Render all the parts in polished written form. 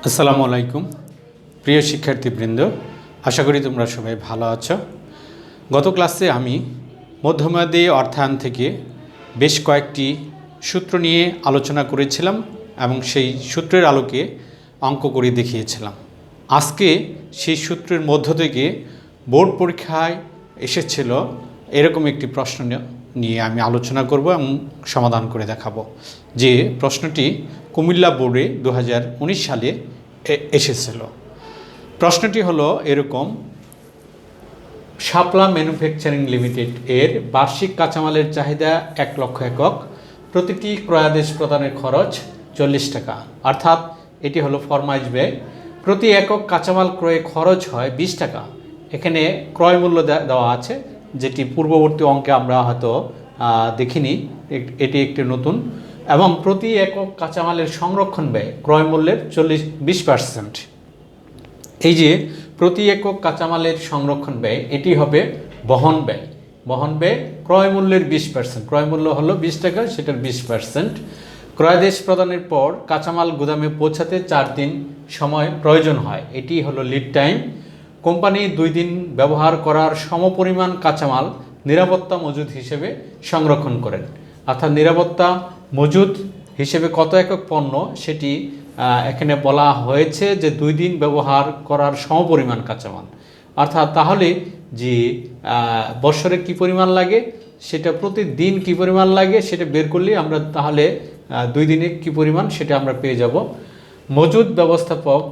আসসালামু আলাইকুম প্রিয় শিক্ষার্থীবৃন্দ, আশা করি তোমরা সবাই ভালো আছো। গত ক্লাসে আমি মধ্যমেয়াদী অর্থায়ন থেকে বেশ কয়েকটি সূত্র নিয়ে আলোচনা করেছিলাম এবং সেই সূত্রের আলোকে অঙ্ক করে দেখিয়েছিলাম। আজকে সেই সূত্রের মধ্য থেকে বোর্ড পরীক্ষায় এসেছিল এরকম একটি প্রশ্ন নিয়ে আমি আলোচনা করব এবং সমাধান করে দেখাবো। যে প্রশ্নটি কুমিল্লা বোর্ডে 2019 সালে এসেছিল। প্রশ্নটি হলো এরকম: শাপলা ম্যানুফ্যাকচারিং লিমিটেড এর বার্ষিক কাঁচামালের চাহিদা 1 লক্ষ একক, প্রতিটি ক্রয়াদেশ প্রদানের খরচ 40 টাকা। অর্থাৎ এটি হলো ফরমাইশ ব্যয়। প্রতি একক কাঁচামাল ক্রয়ে খরচ হয় 20 টাকা। এখানে ক্রয় মূল্য দেওয়া আছে, যেটি পূর্ববর্তী অঙ্কে আমরা হয়তো দেখিনি, এটি একটি নতুন। এবং প্রতি একক কাঁচামালের সংরক্ষণ ব্যয় ক্রয় মূল্যের 20%। এই যে প্রতি একক কাঁচামালের সংরক্ষণ ব্যয়, এটি হবে বহন ব্যয়। বহন ব্যয় ক্রয় মূল্যের 20%। ক্রয় মূল্য হলো 20 টাকা, সেটার 20%। ক্রয়াদেশ প্রদানের পর কাঁচামাল গুদামে পৌঁছাতে 4 দিন সময় প্রয়োজন হয়, এটি হলো লিড টাইম। কোম্পানি 2 দিন ব্যবহার করার সমপরিমাণ কাঁচামাল নিরাপত্তা মজুদ হিসেবে সংরক্ষণ করেন। অর্থাৎ নিরাপত্তা মজুদ হিসেবে কত একক পণ্য সেটি এখানে বলা হয়েছে যে 2 দিন ব্যবহার করার সমপরিমাণ কাঁচামাল। অর্থাৎ তাহলে যে বছরে কি পরিমাণ লাগে, সেটা প্রতিদিন কি পরিমাণ লাগে সেটা বের করলে আমরা তাহলে 2 দিনে কি পরিমাণ সেটা আমরা পেয়ে যাব। মজুদ ব্যবস্থাপক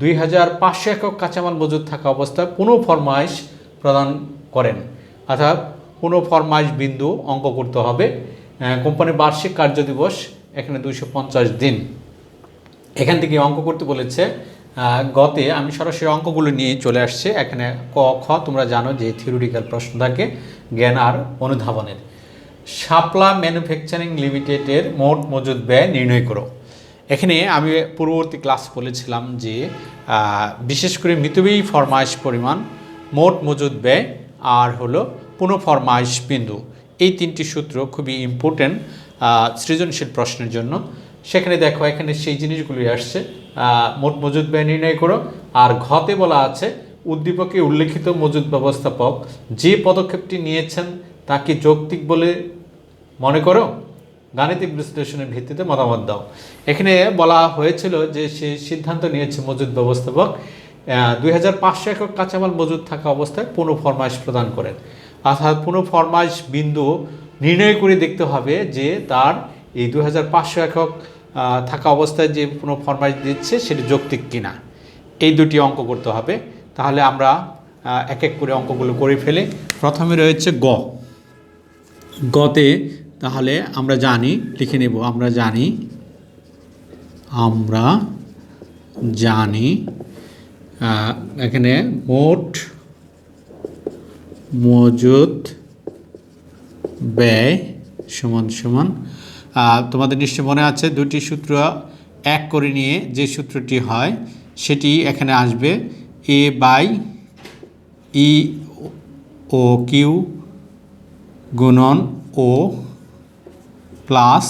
2500 একক কাঁচামাল মজুদ থাকা অবস্থায় পুনঃ ফরমাইশ প্রদান করেন। অর্থাৎ পুনঃ ফরমাইশ বিন্দু অঙ্ক করতে হবে। কোম্পানির বার্ষিক কার্যদিবস এখানে 250 দিন। এখান থেকে অঙ্ক করতে বলেছে। গতে আমি সরাসরি অঙ্কগুলো নিয়ে চলে আসছে। এখানে ক খ তোমরা জানো যে থিওরিটিক্যাল প্রশ্ন থাকে, জ্ঞান আর অনুধাবনের। শাপলা ম্যানুফ্যাকচারিং লিমিটেডের মোট মজুদ ব্যয় নির্ণয় করো। এখানে আমি পূর্ববর্তী ক্লাস বলেছিলাম যে বিশেষ করে মিতব্যয়ী ফরমাইশ পরিমাণ, মোট মজুদ ব্যয় আর হলো পুনঃ ফরমাইশ বিন্দু, এই 3টি সূত্র খুবই ইম্পর্টেন্ট সৃজনশীল প্রশ্নের জন্য। সেখানে দেখো এখানে সেই জিনিসগুলোই আসছে। মোট মজুদ ব্যয় নির্ণয় করো। আর ঘতে বলা আছে উদ্দীপকে উল্লেখিত মজুদ ব্যবস্থাপক যে পদক্ষেপটি নিয়েছেন তা কি যৌক্তিক বলে মনে করো? গাণিতিক বিশ্লেষণের ভিত্তিতে মতামত দাও। এখানে বলা হয়েছিল যে সে সিদ্ধান্ত নিয়েছে মজুদ ব্যবস্থাপক 2500 একক কাঁচামাল মজুদ থাকা অবস্থায় পুনঃ ফরমাইশ প্রদান করেন। অর্থাৎ পুনঃ ফরমাইশ বিন্দু নির্ণয় করে দেখতে হবে যে তার এই 2500 একক থাকা অবস্থায় যে পুনঃ ফরমাইশ দিচ্ছে সেটি যৌক্তিক কিনা। এই দুটি অঙ্ক করতে হবে। তাহলে আমরা এক এক করে অঙ্কগুলো করে ফেলি। প্রথমে রয়েছে গতে, তাহলে আমরা জানি, লিখে নেব। আমরা জানি এখানে মোট মজুদ ব্যয় সমান সমান, তোমাদের নিশ্চয় মনে আছে দুটি সূত্র এক করে নিয়ে যে সূত্রটি হয় সেটি এখানে আসবে A/E ও কিউ গুণন ও প্লাস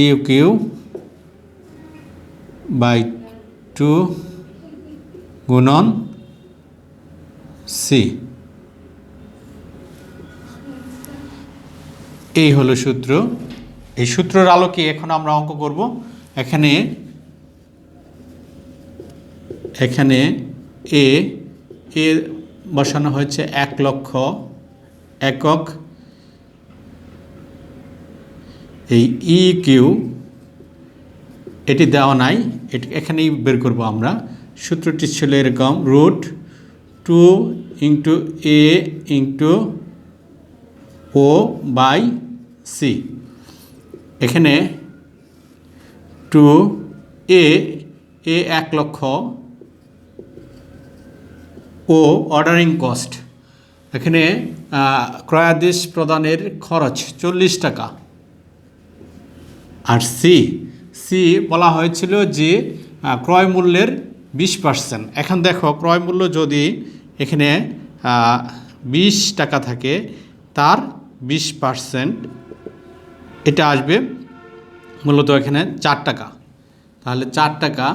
AQ/2 গুণন সি। এই হলো সূত্র। এই সূত্রের আলোকে এখন আমরা অঙ্ক করব। এখানে এ বসানো হয়েছে 1 লক্ষ একক। এই EQ এটি দেওয়া নাই, এটি এখানেই বের করব আমরা। সূত্রটি ছিল এরকম: √2 × A × O/C। এখানে 2A 1 লক্ষ, ও অর্ডারিং কস্ট, এখানে ক্রয়াদেশ প্রদানের খরচ 40 টাকা। আর সি বলা হয়েছিল যে ক্রয় মূল্যের 20%। এখন দেখো ক্রয় মূল্য যদি এখানে 20 টাকা থাকে, তার 20% এটা আসবে মূলত এখানে 4 টাকা। তাহলে 4 টাকা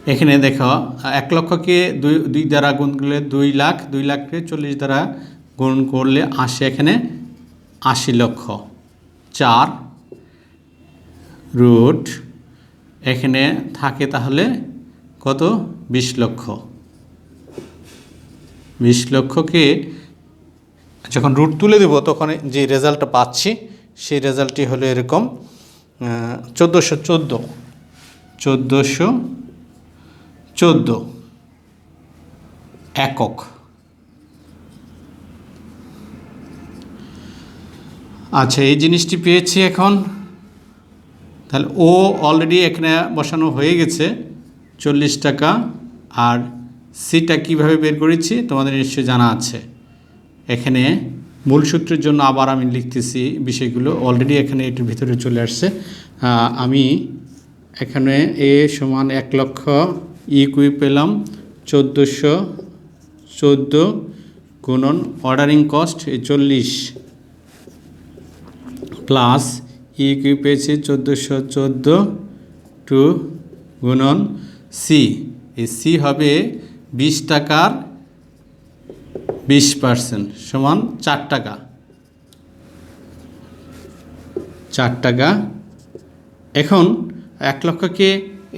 এখানে দেখো 1 লক্ষকে দুই দ্বারা গুণ করলে 2 লাখ, 2 লাখকে 40 দ্বারা গুণ করলে আসে এখানে 80 লক্ষ। 4 রুট এখানে থাকে তাহলে কত? 20 লক্ষ। 20 লক্ষকে যখন রুট তুলে দেব তখন যে রেজাল্টটা পাচ্ছি সেই রেজাল্টটি হলো এরকম 1414 একক। আচ্ছা, এই জিনিসটি পেয়েছি এখন। তাহলে ও অলরেডি এখানে বসানো হয়ে গেছে 40 টাকা। আর সিটা কিভাবে বের করেছি তোমাদের নিশ্চয়ই জানা আছে। এখানে মূল সূত্রের জন্য আবার আমি লিখতেছি বিষয়গুলো, অলরেডি এখানে এটির ভিতরে চলে আসছে। আমি এখানে এ সমান 1 লক্ষ ইকুই পেলাম 1414 গুণন অর্ডারিং কস্ট 40 প্লাস ইকুই পেয়েছি 1414 টু গুণন সি। এই সি হবে 20 টাকার 20% সমান 4 টাকা। 4 টাকা। এখন 1 লক্ষকে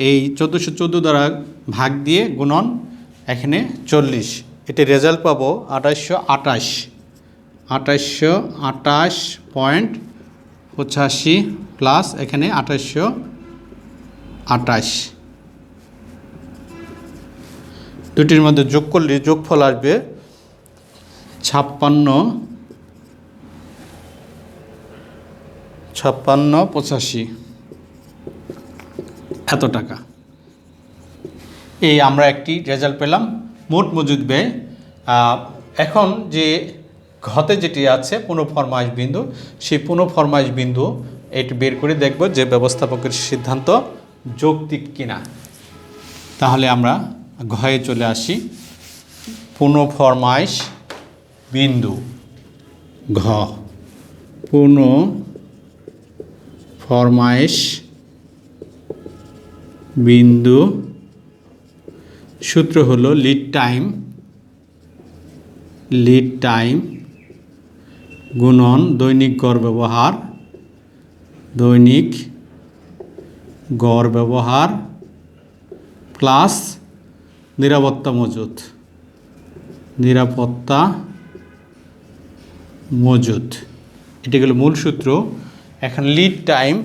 এই 1414 দ্বারা ভাগ দিয়ে গুণন এখানে 40, এটি রেজাল্ট পাবো 2828। 2828.85 প্লাস এখানে 2828, দুটির মধ্যে যোগ করলে যোগফল আসবে 5685 এত টাকা। এই আমরা একটি রেজাল্ট পেলাম মোট মজুদ ব্যয়। এখন যে ঘতে যেটি আছে পুনঃফরমাইশ বিন্দু, সেই পুনঃফরমাইশ বিন্দু এটি বের করে দেখব যে ব্যবস্থাপকের সিদ্ধান্ত যৌক্তিক কিনা। তাহলে আমরা ঘয়ে চলে আসি। পুনঃফরমাইশ বিন্দু ঘ। পুনঃফরমাইশ বিন্দু সূত্র হলো লিড টাইম গুণন দৈনিক গড় ব্যবহার প্লাস নিরাপত্তা মজুদ। এটি হলো মূল সূত্র। এখন লিড টাইম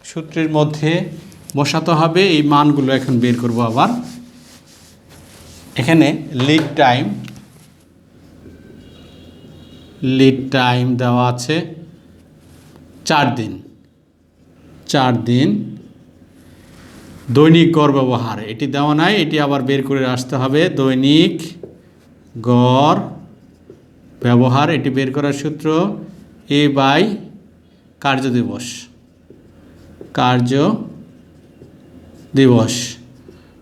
সূত্রের মধ্যে বসাতে হবে এই মানগুলো। এখন বের করব আবার। এখানে লিড টাইম দেওয়া আছে 4 দিন। 4 দিন। দৈনিক গড় ব্যবহার এটি দেওয়া নাই, এটি আবার বের করে আসতে হবে। দৈনিক গড় ব্যবহার, এটি বের করার সূত্র এ বাই কার্য দিবস।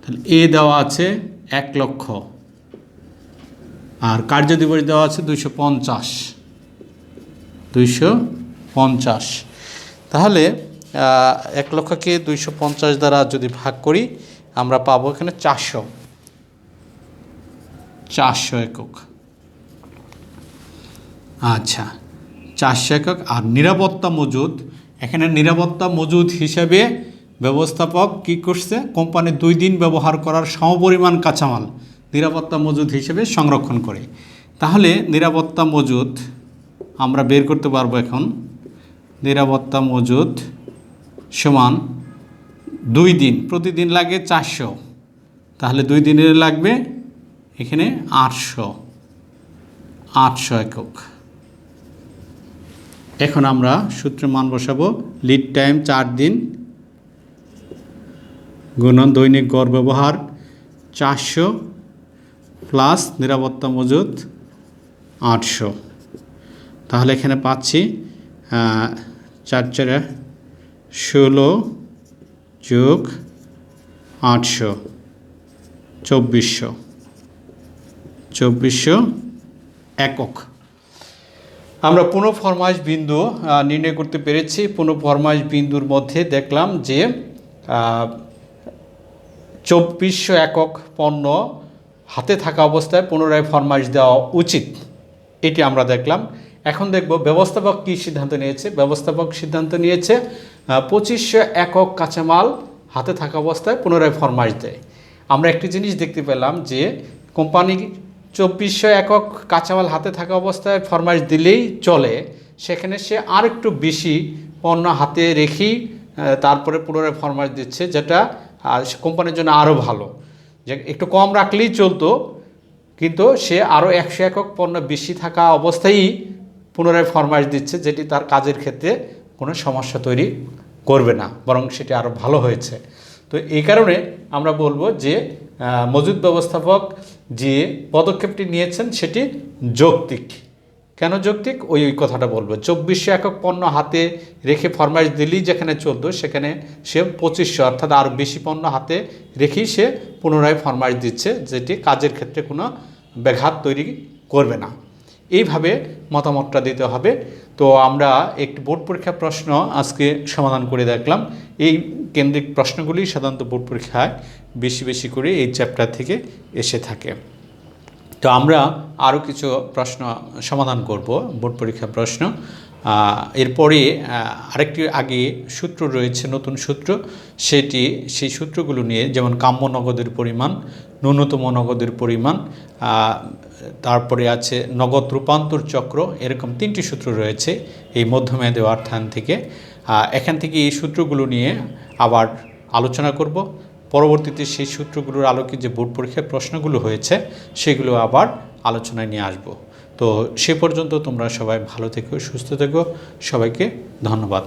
তাহলে এ দেওয়া আছে 1 লক্ষ আর কার্য দিবস দেওয়া আছে 250। তাহলে 1 লক্ষকে 250 দ্বারা যদি ভাগ করি আমরা পাবো এখানে 400 একক। আচ্ছা, 400 একক। আর নিরাপত্তা মজুদ, এখানে নিরাপত্তা মজুদ হিসেবে ব্যবস্থাপক কি করছে? কোম্পানি 2 দিন ব্যবহার করার সমপরিমাণ কাঁচামাল নিরাপত্তা মজুদ হিসেবে সংরক্ষণ করে। তাহলে নিরাপত্তা মজুদ আমরা বের করতে পারবো। এখন নিরাপত্তা মজুদ সমান 2 দিন, প্রতিদিন লাগে 400, তাহলে 2 দিনের লাগবে এখানে 800 একক। এখন আমরা সূত্রে মান বসাবো। লিড টাইম 4 দিন গুণন দৈনিক গড় ব্যবহার 400 প্লাস নিরাপত্তা মজুদ 800। তাহলে এখানে পাচ্ছি 4 4 16 যোগ 800 2400 একক। আমরা পুনঃফরমাইশ বিন্দু নির্ণয় করতে পেরেছি। পুনঃফরমাইশ বিন্দুর মধ্যে দেখলাম যে 2400 একক পণ্য হাতে থাকা অবস্থায় পুনরায় ফরমাইশ দেওয়া উচিত, এটি আমরা দেখলাম। এখন দেখব ব্যবস্থাপক কী সিদ্ধান্ত নিয়েছে। ব্যবস্থাপক সিদ্ধান্ত নিয়েছে 2500 একক কাঁচামাল হাতে থাকা অবস্থায় পুনরায় ফরমাইশ দেয়। আমরা একটি জিনিস দেখতে পেলাম যে কোম্পানি 2400 একক কাঁচামাল হাতে থাকা অবস্থায় ফরমাইশ দিলেই চলে, সেখানে সে আর একটু বেশি পণ্য হাতে রেখেই তারপরে পুনরায় ফরমাইশ দিচ্ছে, যেটা কোম্পানির জন্য আরও ভালো। যে একটু কম রাখলেই চলতো, কিন্তু সে আরও 100 একক পণ্য বেশি থাকা অবস্থায়ই পুনরায় ফরমাইশ দিচ্ছে, যেটি তার কাজের ক্ষেত্রে কোনো সমস্যা তৈরি করবে না, বরং সেটি আরও ভালো হয়েছে। তো এই কারণে আমরা বলবো যে মজুদ ব্যবস্থাপক যে পদক্ষেপটি নিয়েছেন সেটি যৌক্তিক। কেন যৌক্তিক ওই কথাটা বলবো। 2400 একক পণ্য হাতে রেখে ফরমাইশ দিলেই যেখানে চলতো, সেখানে সে 2500 অর্থাৎ আরও বেশি পণ্য হাতে রেখেই সে পুনরায় ফরমাইশ দিচ্ছে, যেটি কাজের ক্ষেত্রে কোনো ব্যাঘাত তৈরি করবে না। এইভাবে মতামতটা দিতে হবে। তো আমরা একটি বোর্ড পরীক্ষার প্রশ্ন আজকে সমাধান করে দেখলাম। এই কেন্দ্রিক প্রশ্নগুলি সাধারণত বোর্ড পরীক্ষায় বেশি বেশি করে এই চ্যাপ্টার থেকে এসে থাকে। তো আমরা আরও কিছু প্রশ্ন সমাধান করব, বোর্ড পরীক্ষার প্রশ্ন। এরপরে আরেকটি আগে সূত্র রয়েছে, নতুন সূত্র, সেই সূত্রগুলো নিয়ে, যেমন কাম্য নগদের পরিমাণ, ন্যূনতম নগদের পরিমাণ, তারপরে আছে নগদ রূপান্তর চক্র, এরকম 3টি সূত্র রয়েছে এই মধ্যমেয়াদী অর্থায়ন থেকে। এখান থেকে এই সূত্রগুলো নিয়ে আবার আলোচনা করব। পরবর্তীতে সেই সূত্রগুলোর আলোকে যে বোর্ড পরীক্ষার প্রশ্নগুলো হয়েছে সেগুলো আবার আলোচনায় নিয়ে আসব। তো সে পর্যন্ত তোমরা সবাই ভালো থেকো, সুস্থ থেকো। সবাইকে ধন্যবাদ।